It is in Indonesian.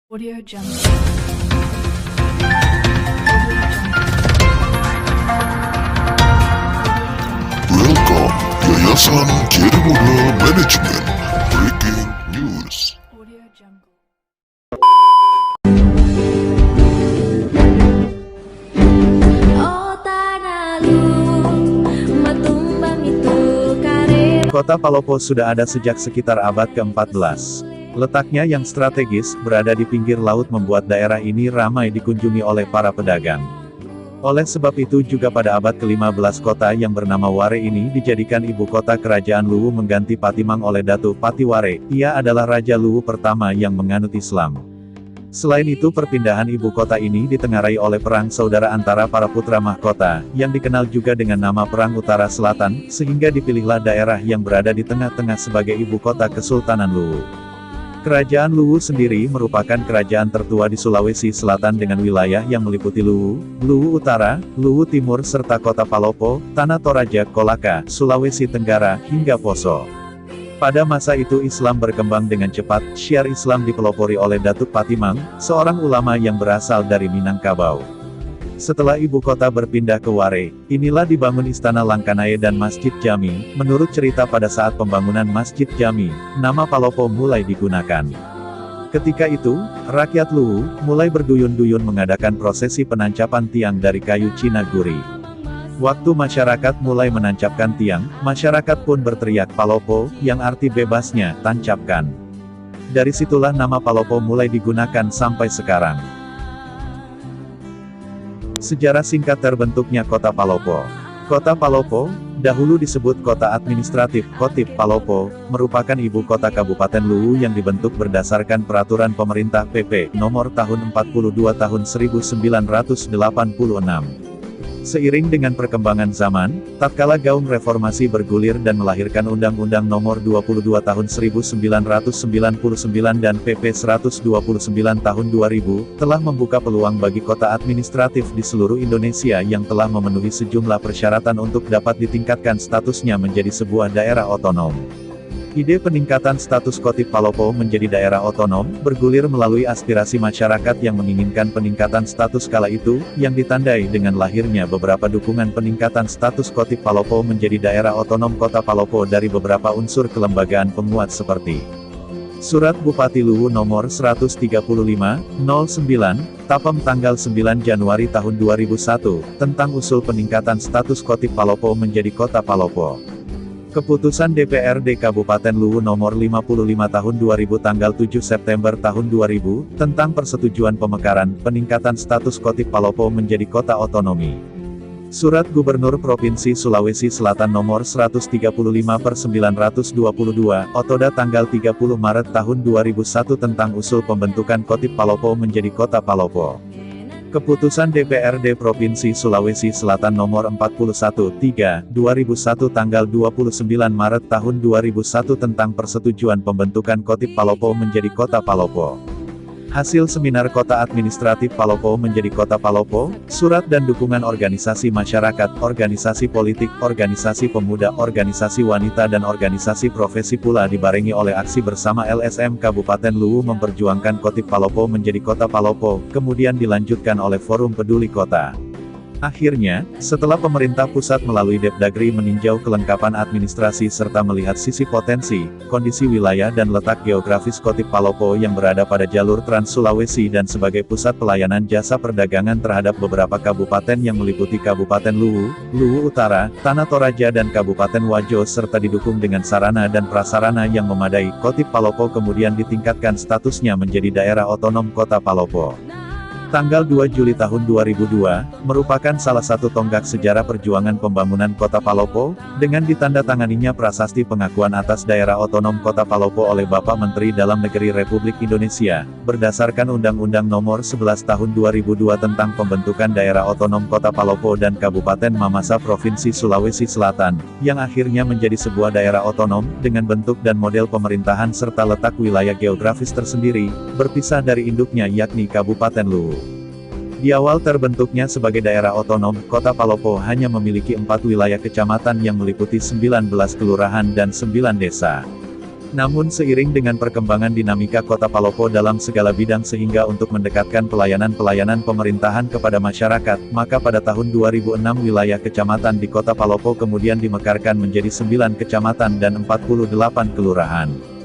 Audio Jungle. Welcome, Yayasan Kiara Muda Manajemen. Breaking News. Audio Jungle. Oh tanalu, matumbang itu kare. Kota Palopo sudah ada sejak sekitar abad ke-14. Letaknya yang strategis, berada di pinggir laut membuat daerah ini ramai dikunjungi oleh para pedagang. Oleh sebab itu juga pada abad ke-15 kota yang bernama Ware ini dijadikan ibu kota kerajaan Luwu mengganti Patimang oleh Datu Patiware. Ia adalah Raja Luwu pertama yang menganut Islam. Selain itu perpindahan ibu kota ini ditengarai oleh perang saudara antara para putra mahkota, yang dikenal juga dengan nama Perang Utara Selatan, sehingga dipilihlah daerah yang berada di tengah-tengah sebagai ibu kota Kesultanan Luwu. Kerajaan Luwu sendiri merupakan kerajaan tertua di Sulawesi Selatan dengan wilayah yang meliputi Luwu, Luwu Utara, Luwu Timur serta kota Palopo, Tanah Toraja, Kolaka, Sulawesi Tenggara, hingga Poso. Pada masa itu Islam berkembang dengan cepat, syiar Islam dipelopori oleh Datuk Patimang, seorang ulama yang berasal dari Minangkabau. Setelah ibu kota berpindah ke Ware, inilah dibangun Istana Langkanae dan Masjid Jami. Menurut cerita pada saat pembangunan Masjid Jami, nama Palopo mulai digunakan. Ketika itu, rakyat Luwu mulai berduyun-duyun mengadakan prosesi penancapan tiang dari kayu Cina Guri. Waktu masyarakat mulai menancapkan tiang, masyarakat pun berteriak Palopo, yang arti bebasnya, tancapkan. Dari situlah nama Palopo mulai digunakan sampai sekarang. Sejarah singkat terbentuknya Kota Palopo. Kota Palopo, dahulu disebut Kota Administratif Kotip Palopo, merupakan ibu kota Kabupaten Luwu yang dibentuk berdasarkan Peraturan Pemerintah PP Nomor Tahun 42 Tahun 1986. Seiring dengan perkembangan zaman, tatkala gaung reformasi bergulir dan melahirkan Undang-Undang Nomor 22 Tahun 1999 dan PP 129 Tahun 2000, telah membuka peluang bagi kota administratif di seluruh Indonesia yang telah memenuhi sejumlah persyaratan untuk dapat ditingkatkan statusnya menjadi sebuah daerah otonom. Ide peningkatan status Kotip Palopo menjadi daerah otonom, bergulir melalui aspirasi masyarakat yang menginginkan peningkatan status kala itu, yang ditandai dengan lahirnya beberapa dukungan peningkatan status Kotip Palopo menjadi daerah otonom Kota Palopo dari beberapa unsur kelembagaan penguat seperti Surat Bupati Luwu Nomor 135/09, Tapem tanggal 9 Januari tahun 2001, tentang usul peningkatan status Kotip Palopo menjadi Kota Palopo. Keputusan DPRD Kabupaten Luwu Nomor 55 Tahun 2000 tanggal 7 September tahun 2000, tentang persetujuan pemekaran, peningkatan status Kotip Palopo menjadi kota otonomi. Surat Gubernur Provinsi Sulawesi Selatan Nomor 135/922, Otoda tanggal 30 Maret tahun 2001 tentang usul pembentukan Kotip Palopo menjadi kota Palopo. Keputusan DPRD Provinsi Sulawesi Selatan Nomor 41/3/2001 tanggal 29 Maret tahun 2001 tentang persetujuan pembentukan Kotip Palopo menjadi Kota Palopo. Hasil seminar Kota Administratif Palopo menjadi Kota Palopo, surat dan dukungan organisasi masyarakat, organisasi politik, organisasi pemuda, organisasi wanita dan organisasi profesi pula dibarengi oleh aksi bersama LSM Kabupaten Luwu memperjuangkan Kotip Palopo menjadi Kota Palopo, kemudian dilanjutkan oleh Forum Peduli Kota. Akhirnya, setelah pemerintah pusat melalui Depdagri meninjau kelengkapan administrasi serta melihat sisi potensi, kondisi wilayah dan letak geografis Kotip Palopo yang berada pada jalur Trans Sulawesi dan sebagai pusat pelayanan jasa perdagangan terhadap beberapa kabupaten yang meliputi Kabupaten Luwu, Luwu Utara, Tanah Toraja dan Kabupaten Wajo serta didukung dengan sarana dan prasarana yang memadai, Kotip Palopo kemudian ditingkatkan statusnya menjadi daerah otonom Kota Palopo. Tanggal 2 Juli tahun 2002, merupakan salah satu tonggak sejarah perjuangan pembangunan Kota Palopo, dengan ditandatanganinya prasasti pengakuan atas daerah otonom Kota Palopo oleh Bapak Menteri Dalam Negeri Republik Indonesia, berdasarkan Undang-Undang Nomor 11 Tahun 2002 tentang pembentukan daerah otonom Kota Palopo dan Kabupaten Mamasa Provinsi Sulawesi Selatan, yang akhirnya menjadi sebuah daerah otonom, dengan bentuk dan model pemerintahan serta letak wilayah geografis tersendiri, berpisah dari induknya yakni Kabupaten Luwu. Di awal terbentuknya sebagai daerah otonom, Kota Palopo hanya memiliki 4 wilayah kecamatan yang meliputi 19 kelurahan dan 9 desa. Namun seiring dengan perkembangan dinamika Kota Palopo dalam segala bidang sehingga untuk mendekatkan pelayanan-pelayanan pemerintahan kepada masyarakat, maka pada tahun 2006 wilayah kecamatan di Kota Palopo kemudian dimekarkan menjadi 9 kecamatan dan 48 kelurahan.